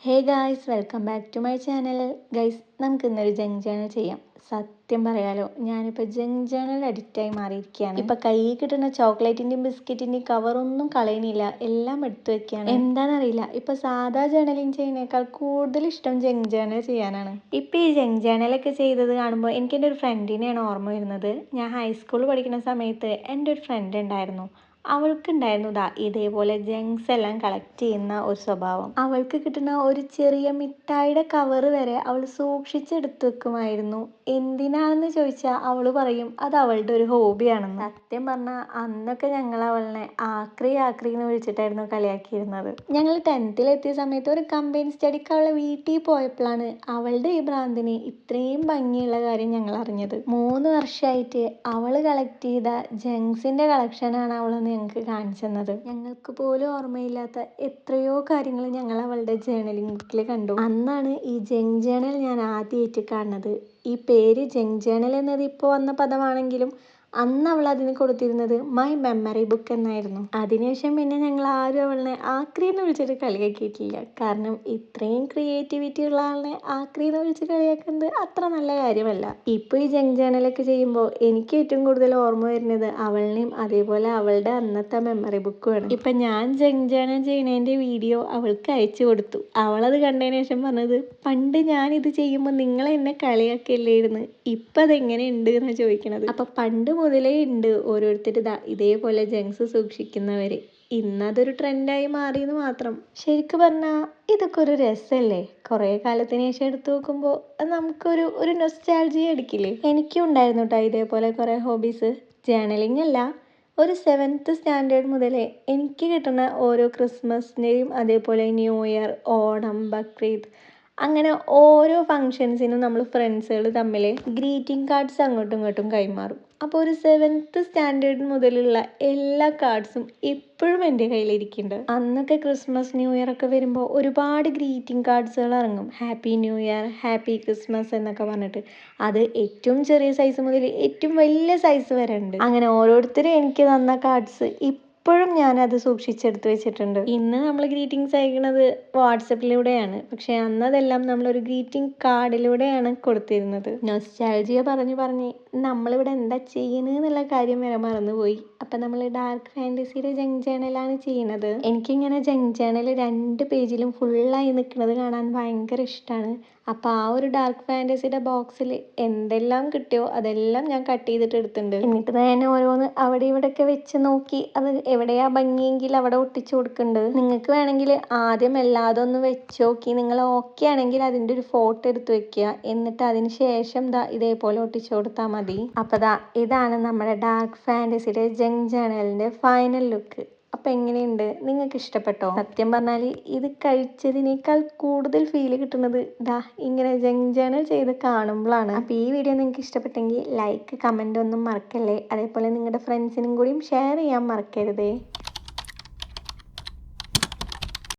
Hey guys, welcome back to my channel. Guys, നമുക്ക് ഇന്നൊരു junk journal ചെയ്യാം. സത്യം പറയാലോ, ഞാനിപ്പോൾ ജങ്ക് ജേണൽ അഡിക്റ്റായി മാറിയിരിക്കുകയാണ്. ഇപ്പം കയ്യിൽ കിട്ടുന്ന ചോക്ലേറ്റിൻ്റെയും ബിസ്ക്കറ്റിൻ്റെയും കവറൊന്നും കളയുന്നില്ല, എല്ലാം എടുത്തു വെക്കുകയാണ്. എന്താണെന്നറിയില്ല, ഇപ്പം സാധാ ജേണലിങ് ചെയ്യുന്നതിനേക്കാൾ കൂടുതൽ ഇഷ്ടം ജങ്ക് ജേണൽ ചെയ്യാനാണ്. ഇപ്പം ഈ ജങ്ക് ജേണലൊക്കെ ചെയ്തത് കാണുമ്പോൾ എനിക്ക് എൻ്റെ ഒരു ഫ്രണ്ടിനെയാണ് ഓർമ്മ വരുന്നത്. ഞാൻ ഹൈസ്കൂളിൽ പഠിക്കുന്ന സമയത്ത് എൻ്റെ ഒരു ഫ്രണ്ട് ഉണ്ടായിരുന്നു. അവൾക്കുണ്ടായിരുന്നു ഇതേപോലെ ജങ്ക്സ് എല്ലാം കളക്ട് ചെയ്യുന്ന ഒരു സ്വഭാവം. അവൾക്ക് കിട്ടുന്ന ഒരു ചെറിയ മിഠായിയുടെ കവറ് വരെ അവൾ സൂക്ഷിച്ചെടുത്ത് വെക്കുമായിരുന്നു. എന്തിനാണെന്ന് ചോദിച്ചാൽ അവൾ പറയും അത് അവളുടെ ഒരു ഹോബിയാണെന്ന്. സത്യം പറഞ്ഞാൽ അന്നൊക്കെ ഞങ്ങൾ അവളെ ആക്രി എന്ന് വിളിച്ചിട്ടായിരുന്നു കളിയാക്കിയിരുന്നത്. ഞങ്ങൾ 10th എത്തിയ സമയത്ത് ഒരു കമ്പൈൻ സ്റ്റഡിക്ക് അവളെ വീട്ടിൽ പോയപ്പോഴാണ് അവളുടെ ഈ ഭ്രാന്തിന് ഇത്രയും ഭംഗിയുള്ള കാര്യം ഞങ്ങൾ അറിഞ്ഞത്. 3 വർഷമായിട്ട് അവൾ കളക്ട് ചെയ്ത ജങ്ക്സിൻ്റെ കളക്ഷനാണ് അവളെന്ന് ഞങ്ങൾക്ക് കാണിച്ചു തന്നത്. ഞങ്ങൾക്ക് പോലും ഓർമ്മയില്ലാത്ത എത്രയോ കാര്യങ്ങൾ ഞങ്ങൾ അവളുടെ ജേണലിംഗ് ബുക്കിൽ കണ്ടു. അന്നാണ് ഈ ജങ്ക് ജേണൽ ഞാൻ ആദ്യമായിട്ട് കാണുന്നത്. ഈ പേര് ജങ്ക് ജേണൽ എന്നത് ഇപ്പോൾ വന്ന പദമാണെങ്കിലും അന്ന് അവൾ അതിന് കൊടുത്തിരുന്നത് മൈ മെമ്മറി ബുക്ക് എന്നായിരുന്നു. അതിനുശേഷം പിന്നെ ഞങ്ങൾ ആരും അവളെ ആക്രി എന്ന് വിളിച്ചിട്ട് കളിയാക്കിയിട്ടില്ല. കാരണം ഇത്രയും ക്രിയേറ്റിവിറ്റി ഉള്ള ആളിനെ ആക്രി എന്ന് വിളിച്ച് കളിയാക്കുന്നത് അത്ര നല്ല കാര്യമല്ല. ഇപ്പോൾ ഈ ജങ്ക് ജേണലൊക്കെ ചെയ്യുമ്പോൾ എനിക്ക് ഏറ്റവും കൂടുതൽ ഓർമ്മ വരുന്നത് അവളിനെയും അതേപോലെ അവളുടെ അന്നത്തെ മെമ്മറി ബുക്കുമാണ്. ഇപ്പം ഞാൻ ജങ്ക് ജേണൽ ചെയ്യുന്നതിൻ്റെ വീഡിയോ അവൾക്ക് അയച്ചു കൊടുത്തു. അവളത് കണ്ടതിന് ശേഷം പറഞ്ഞത്, പണ്ട് ഞാനിത് ചെയ്യുമ്പോൾ നിങ്ങൾ എന്നെ കളിയാക്കില്ലായിരുന്നു, ഇപ്പം അതെങ്ങനെയുണ്ട് എന്നാണ് ചോദിക്കണത്. അപ്പം പണ്ട് മുതലേ ഉണ്ട് ഓരോരുത്തർ ഇതേപോലെ ജങ്ക്സ് സൂക്ഷിക്കുന്നവർ. ഇന്നതൊരു ട്രെൻഡായി മാറിയെന്ന് മാത്രം. ശരിക്കും പറഞ്ഞാൽ ഇതൊക്കെ ഒരു രസമല്ലേ? കുറേ കാലത്തിന് ശേഷം എടുത്തു നോക്കുമ്പോൾ നമുക്കൊരു നൊസ്റ്റാൾജിയ അടിക്കില്ലേ? എനിക്കും ഉണ്ടായിരുന്നു ഇതേപോലെ കുറേ ഹോബീസ്. ജേണലിംഗ് അല്ല, ഒരു 7th സ്റ്റാൻഡേർഡ് മുതലേ എനിക്ക് കിട്ടുന്ന ഓരോ ക്രിസ്മസിൻ്റെയും അതേപോലെ ന്യൂ ഇയർ, ഓണം, ബക്രീദ്, അങ്ങനെ ഓരോ ഫങ്ഷൻസിനും നമ്മൾ ഫ്രണ്ട്സുകൾ തമ്മിൽ ഗ്രീറ്റിംഗ് കാർഡ്സ് അങ്ങോട്ടും ഇങ്ങോട്ടും കൈമാറും. അപ്പോൾ ഒരു 7th സ്റ്റാൻഡേർഡ് മുതലുള്ള എല്ലാ കാർഡ്സും ഇപ്പോഴും എൻ്റെ കയ്യിലിരിക്കുന്നുണ്ട്. അന്നൊക്കെ ക്രിസ്മസ്, ന്യൂ ഇയർ ഒക്കെ വരുമ്പോൾ ഒരുപാട് ഗ്രീറ്റിംഗ് കാർഡ്സുകൾ ഇറങ്ങും. Happy new year, happy Christmas എന്നൊക്കെ പറഞ്ഞിട്ട്. അത് ഏറ്റവും ചെറിയ സൈസ് മുതൽ ഏറ്റവും വലിയ സൈസ് വരെ ഉണ്ട്. അങ്ങനെ ഓരോരുത്തരും എനിക്ക് തന്ന കാർഡ്സ് ഇപ്പോഴും ഞാനത് സൂക്ഷിച്ചെടുത്ത് വെച്ചിട്ടുണ്ട്. ഇന്ന് നമ്മൾ ഗ്രീറ്റിംഗ്സ് അയക്കുന്നത് വാട്സപ്പിലൂടെയാണ്, പക്ഷേ അന്നതെല്ലാം നമ്മളൊരു ഗ്രീറ്റിംഗ് കാർഡിലൂടെയാണ് കൊടുത്തിരുന്നത്. നൊസ്റ്റാൾജിയ പറഞ്ഞ് നമ്മളിവിടെ എന്താ ചെയ്യുന്നതെന്നുള്ള കാര്യം വരെ മറന്നുപോയി. അപ്പം നമ്മൾ ഡാർക്ക് ഫാൻറ്റസിയുടെ ജങ്ക് ജേണലാണ് ചെയ്യുന്നത്. എനിക്കിങ്ങനെ ജങ്ക് ജേണൽ 2 പേജിലും ഫുള്ളായി നിൽക്കുന്നത് കാണാൻ ഭയങ്കര ഇഷ്ടമാണ്. അപ്പോൾ ആ ഒരു ഡാർക്ക് ഫാൻറ്റസിയുടെ ബോക്സിൽ എന്തെല്ലാം കിട്ടിയോ അതെല്ലാം ഞാൻ കട്ട് ചെയ്തിട്ട് എടുത്തിട്ടുണ്ട്. എന്നിട്ട് ഞാൻ ഓരോന്ന് അവിടെ ഇവിടെയൊക്കെ വെച്ച് നോക്കി അത് എവിടെയാ ഭംഗിയെങ്കിൽ അവിടെ ഒട്ടിച്ചു കൊടുക്കുന്നുണ്ട്. നിങ്ങൾക്ക് വേണമെങ്കിൽ ആദ്യം എല്ലാതും ഒന്ന് വെച്ച് നോക്കി നിങ്ങൾ ഓക്കെ ആണെങ്കിൽ അതിൻ്റെ ഒരു ഫോട്ടോ എടുത്ത് വെക്കുക. എന്നിട്ട് അതിന് ശേഷം ഇതേപോലെ ഒട്ടിച്ചു കൊടുത്താൽ മതി. അപ്പോൾ ഇതാണ് നമ്മുടെ ഡാർക്ക് ഫാൻറ്റസിയുടെ ജങ്ക് ജേണലിൻ്റെ ഫൈനൽ ലുക്ക്. അപ്പം എങ്ങനെയുണ്ട്? നിങ്ങൾക്ക് ഇഷ്ടപ്പെട്ടോ? സത്യം പറഞ്ഞാൽ ഇത് കഴിച്ചതിനേക്കാൾ കൂടുതൽ ഫീൽ കിട്ടുന്നത് ഇങ്ങനെ ജങ്ക് ജേണൽ ചെയ്ത് കാണുമ്പോഴാണ്. അപ്പോൾ ഈ വീഡിയോ നിങ്ങൾക്ക് ഇഷ്ടപ്പെട്ടെങ്കിൽ ലൈക്ക്, കമൻ്റ് ഒന്നും മറക്കല്ലേ. അതേപോലെ നിങ്ങളുടെ ഫ്രണ്ട്സിനും കൂടിയും ഷെയർ ചെയ്യാൻ മറക്കരുതേ.